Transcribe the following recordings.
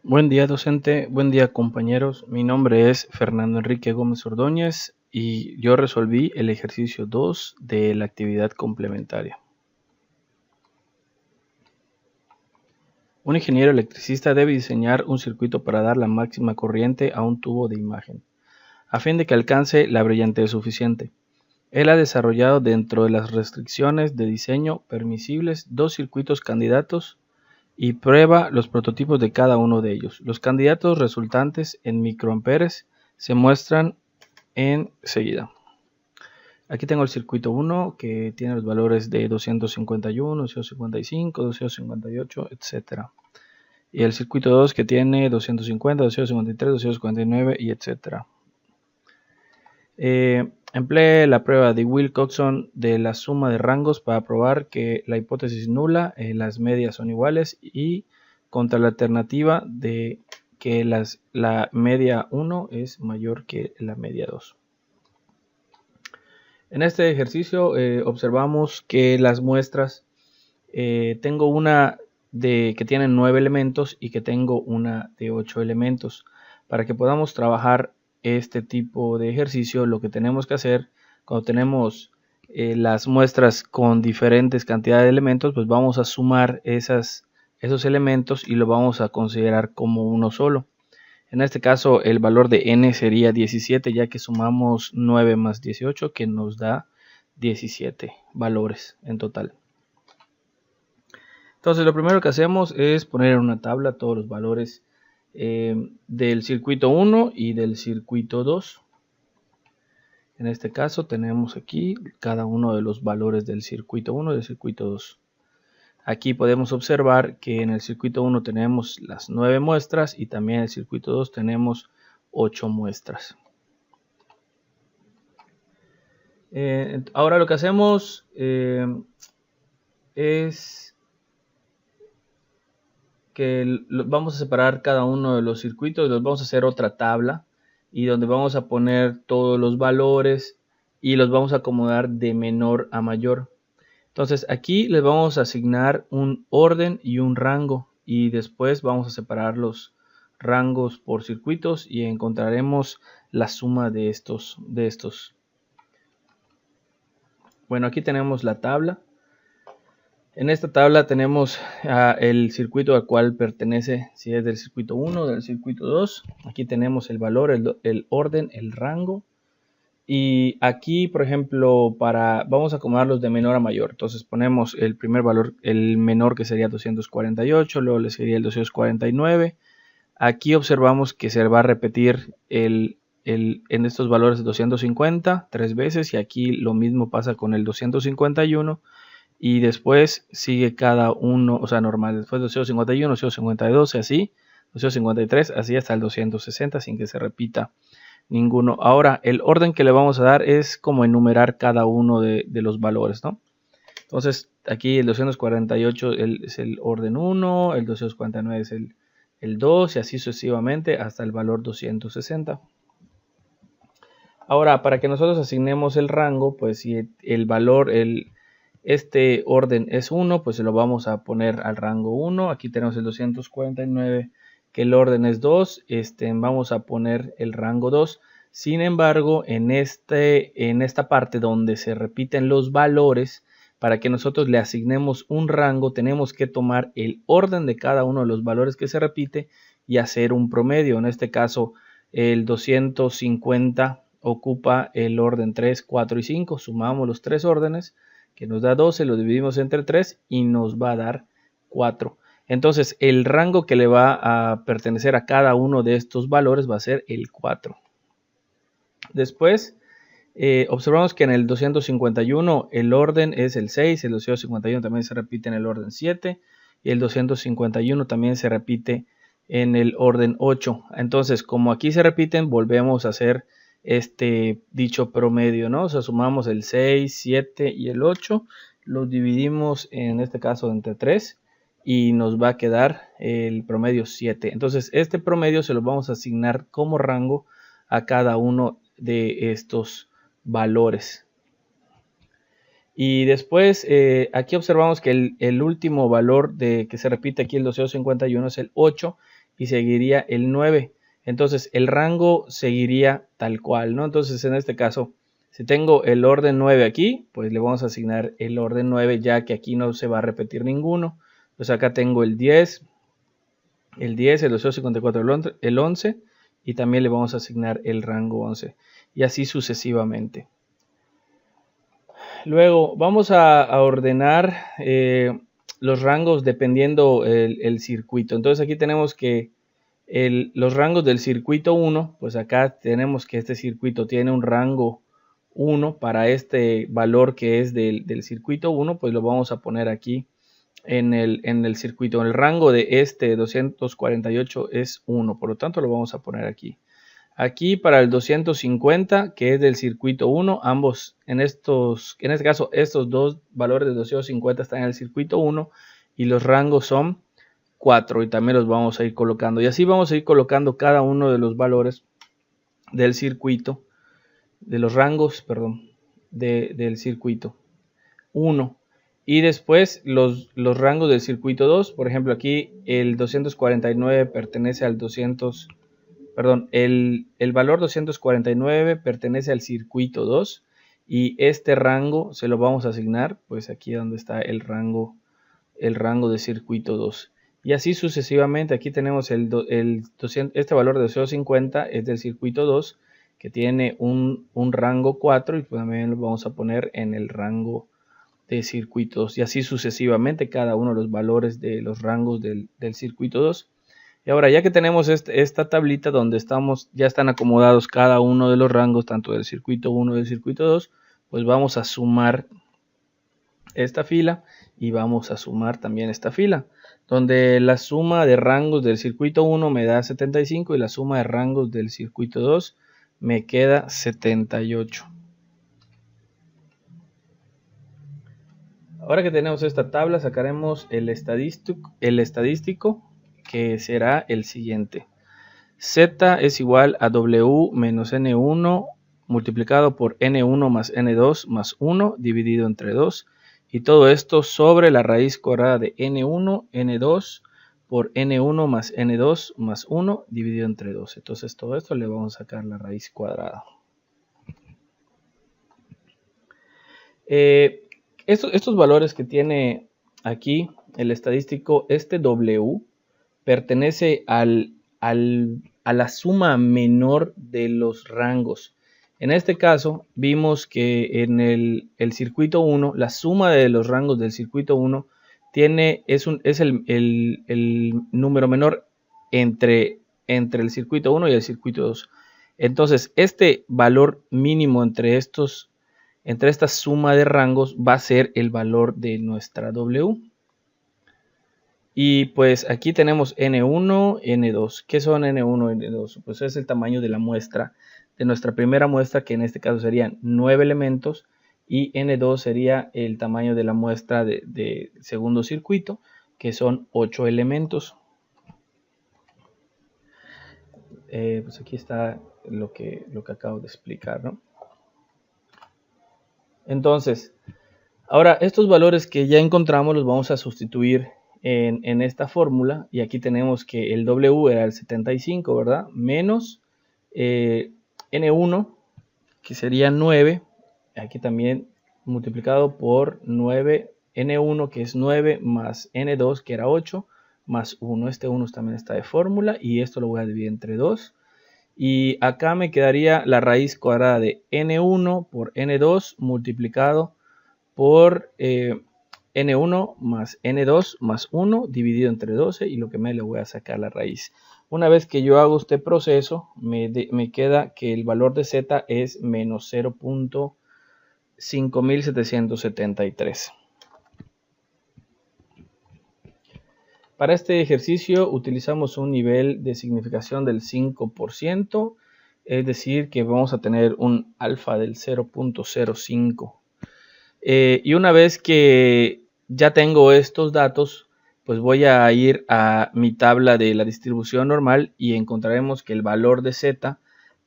Buen día, docente. Buen día, compañeros. Mi nombre es Fernando Enrique Gómez Ordóñez y yo resolví el ejercicio 2 de la actividad complementaria. Un ingeniero electricista debe diseñar un circuito para dar la máxima corriente a un tubo de imagen, a fin de que alcance la brillantez suficiente. Él ha desarrollado dentro de las restricciones de diseño permisibles dos circuitos candidatos y prueba los prototipos de cada uno de ellos. Los candidatos resultantes en microamperes se muestran enseguida. Aquí tengo el circuito 1 que tiene los valores de 251, 255, 258, etc. Y el circuito 2 que tiene 250, 253, 249 y etc. Emplee la prueba de Wilcoxon de la suma de rangos para probar que la hipótesis nula, las medias son iguales, y contra la alternativa de que la media 1 es mayor que la media 2. En este ejercicio observamos que las muestras, tengo una que tiene 9 elementos y que tengo una de 8 elementos. Para que podamos trabajar este tipo de ejercicio, lo que tenemos que hacer cuando tenemos las muestras con diferentes cantidades de elementos, pues vamos a sumar esos elementos y lo vamos a considerar como uno solo. En este caso el valor de n sería 17, ya que sumamos 9 más 18, que nos da 17 valores en total. Entonces lo primero que hacemos es poner en una tabla todos los valores del circuito 1 y del circuito 2. En este caso tenemos aquí cada uno de los valores del circuito 1 y del circuito 2. Aquí podemos observar que en el circuito 1 tenemos las 9 muestras y también en el circuito 2 tenemos 8 muestras. Ahora lo que hacemos es que vamos a separar cada uno de los circuitos, los vamos a hacer otra tabla y donde vamos a poner todos los valores y los vamos a acomodar de menor a mayor. Entonces aquí les vamos a asignar un orden y un rango y después vamos a separar los rangos por circuitos y encontraremos la suma de estos. Bueno, aquí tenemos la tabla. En esta tabla tenemos el circuito al cual pertenece, si es del circuito 1 o del circuito 2. Aquí tenemos el valor, el orden, el rango. Y aquí, por ejemplo, vamos a acomodarlos de menor a mayor. Entonces ponemos el primer valor, el menor, que sería 248, luego le sería el 249. Aquí observamos que se va a repetir en estos valores 250 tres veces, y aquí lo mismo pasa con el 251. Y después sigue cada uno, o sea, normal. Después 251, 252, así, 253, así hasta el 260, sin que se repita ninguno. Ahora, el orden que le vamos a dar es como enumerar cada uno de los valores, ¿no? Entonces, aquí el 248 es el orden 1, el 249 es el 2, y así sucesivamente hasta el valor 260. Ahora, para que nosotros asignemos el rango, pues si el valor, este orden es 1, pues se lo vamos a poner al rango 1. Aquí tenemos el 249, que el orden es 2, vamos a poner el rango 2. Sin embargo, en esta parte donde se repiten los valores, para que nosotros le asignemos un rango, tenemos que tomar el orden de cada uno de los valores que se repite y hacer un promedio. En este caso, el 250 ocupa el orden 3, 4 y 5. Sumamos los tres órdenes, que nos da 12, lo dividimos entre 3 y nos va a dar 4. Entonces el rango que le va a pertenecer a cada uno de estos valores va a ser el 4. Después observamos que en el 251 el orden es el 6, el 251 también se repite en el orden 7 y el 251 también se repite en el orden 8. Entonces, como aquí se repiten, volvemos a hacer dicho promedio, ¿no? O sea, sumamos el 6, 7 y el 8, los dividimos en este caso entre 3 y nos va a quedar el promedio 7. Entonces, este promedio se lo vamos a asignar como rango a cada uno de estos valores. Y después aquí observamos que el último valor que se repite aquí, el 251, es el 8, y seguiría el 9. Entonces el rango seguiría tal cual, ¿no? Entonces en este caso, si tengo el orden 9 aquí, pues le vamos a asignar el orden 9, ya que aquí no se va a repetir ninguno. Pues acá tengo el 10, el 254, el 11, y también le vamos a asignar el rango 11, y así sucesivamente. Luego vamos a ordenar los rangos dependiendo el circuito. Entonces aquí tenemos que los rangos del circuito 1, pues acá tenemos que este circuito tiene un rango 1 para este valor que es del circuito 1, pues lo vamos a poner aquí en el circuito. El rango de este 248 es 1, por lo tanto lo vamos a poner aquí. Aquí para el 250, que es del circuito 1, ambos, en este caso, estos dos valores de 250 están en el circuito 1 y los rangos son 4, y también los vamos a ir colocando. Y así vamos a ir colocando cada uno de los valores del circuito, de los rangos, perdón, del circuito 1. Y después los rangos del circuito 2, por ejemplo aquí el 249 pertenece al 200, perdón, el valor 249 pertenece al circuito 2 y este rango se lo vamos a asignar pues aquí donde está el rango de circuito 2. Y así sucesivamente. Aquí tenemos este valor de 250 es del circuito 2 que tiene un rango 4 y también lo vamos a poner en el rango de circuitos, y así sucesivamente cada uno de los valores de los rangos del circuito 2. Y ahora, ya que tenemos esta tablita donde ya están acomodados cada uno de los rangos, tanto del circuito 1 y del circuito 2, pues vamos a sumar esta fila y vamos a sumar también esta fila, donde la suma de rangos del circuito 1 me da 75 y la suma de rangos del circuito 2 me queda 78. Ahora que tenemos esta tabla, sacaremos el estadístico, que será el siguiente. Z es igual a W menos N1 multiplicado por N1 más N2 más 1 dividido entre 2. Y todo esto sobre la raíz cuadrada de N1, N2 por N1 más N2 más 1 dividido entre 2. Entonces todo esto le vamos a sacar la raíz cuadrada. Estos valores que tiene aquí el estadístico, este W, pertenece a la suma menor de los rangos. En este caso, vimos que en el circuito 1, la suma de los rangos del circuito 1 es el número menor entre el circuito 1 y el circuito 2. Entonces, este valor mínimo entre esta suma de rangos va a ser el valor de nuestra W. Y pues aquí tenemos N1, N2. ¿Qué son N1 y N2? Pues es el tamaño de la muestra, de nuestra primera muestra, que en este caso serían 9 elementos, y N2 sería el tamaño de la muestra de segundo circuito, que son 8 elementos. Pues aquí está lo que acabo de explicar, ¿no? Entonces, ahora estos valores que ya encontramos los vamos a sustituir en esta fórmula, y aquí tenemos que el W era el 75, ¿verdad? Menos N1, que sería 9, aquí también multiplicado por 9, N1 que es 9 más N2 que era 8 más 1, este 1 también está de fórmula y esto lo voy a dividir entre 2. Y acá me quedaría la raíz cuadrada de N1 por N2 multiplicado por N1 más N2 más 1 dividido entre 12, y lo que me le voy a sacar la raíz. Una vez que yo hago este proceso, me queda que el valor de Z es menos 0.5773. Para este ejercicio utilizamos un nivel de significación del 5%, es decir, que vamos a tener un alfa del 0.05. Y una vez que ya tengo estos datos, pues voy a ir a mi tabla de la distribución normal y encontraremos que el valor de Z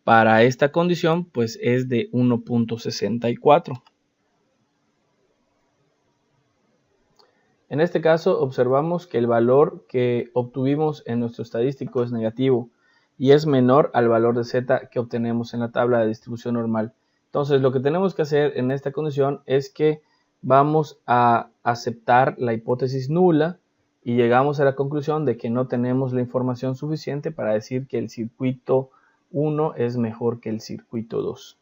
para esta condición pues es de 1.64. En este caso observamos que el valor que obtuvimos en nuestro estadístico es negativo y es menor al valor de z que obtenemos en la tabla de distribución normal. Entonces lo que tenemos que hacer en esta condición es que vamos a aceptar la hipótesis nula y llegamos a la conclusión de que no tenemos la información suficiente para decir que el circuito 1 es mejor que el circuito 2.